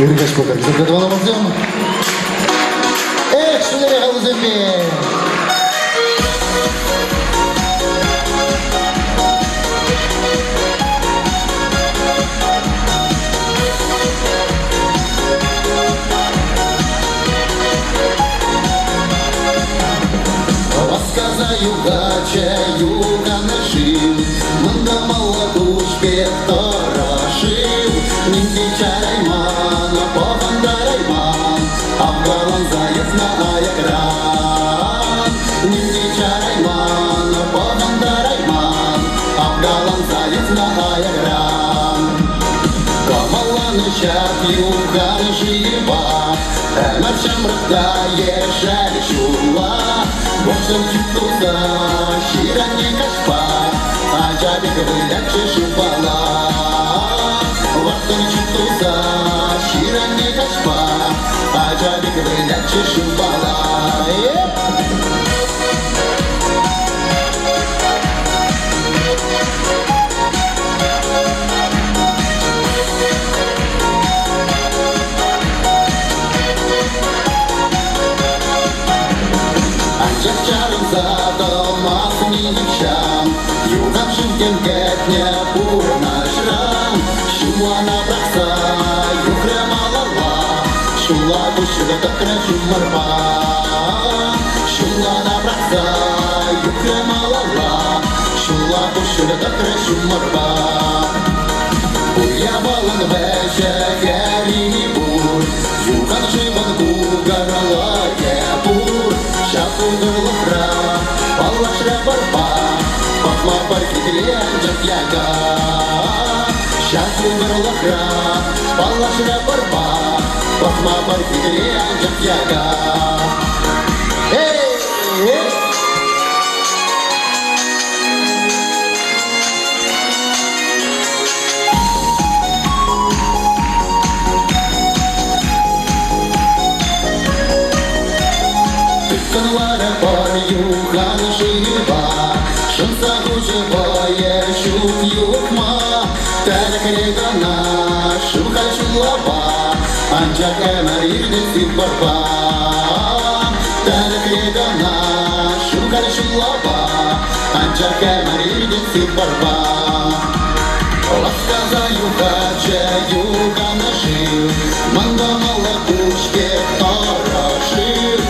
Иргаш покар. Bizga davomlar bo'lsin. Shunday o'zimni. Югача, югана жил, манда молоду шпектора жил, нинди чарайман, поханда райман, Афгалан заев на экран. Нинди чарайман, поханда райман, Афгалан заев на экран. Камаланы шат югана жива, Эмер шамрыкта ешәл чула. Боксом читтуза, ширанне кашпа, Ажабик выдача шубала. Боксом читтуза, ширанне кашпа, Ажабик выдача шубала. Чарым задалмас ничам, югам шимкен кетне пурна шрам. Шумлана бракса, юкре малала, шула душыга такра шумарба. Шумлана бракса, юкре малала, шула душыга такра шумарба. Уя балан вэше герини бур, юган живан гугарала епур. Шапудырлыхра, палашра барба, Пахма паркитрен жапьяга. Шапудырлыхра, палашра барба, Пахма паркитрен жапьяга. Канлара пар юхан жива, Шымса гужевая шут юкма. Тәркрегана шуха шулаба, Анчак әмәр ирдесин барба. Тәркрегана шуха шулаба, Анчак әмәр ирдесин барба. Ласказа юхача югана жил, Манда малакушке тарашил.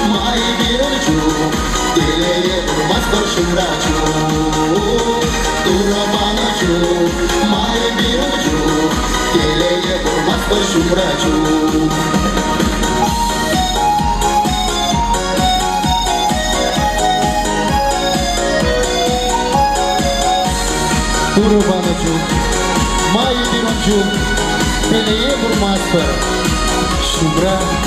Май бирочу, телее турмас баршумрачу. Турабаначу, май бирочу, телее турмас баршумрачу. Турабаначу, май бирочу, телее турмас баршумрачу.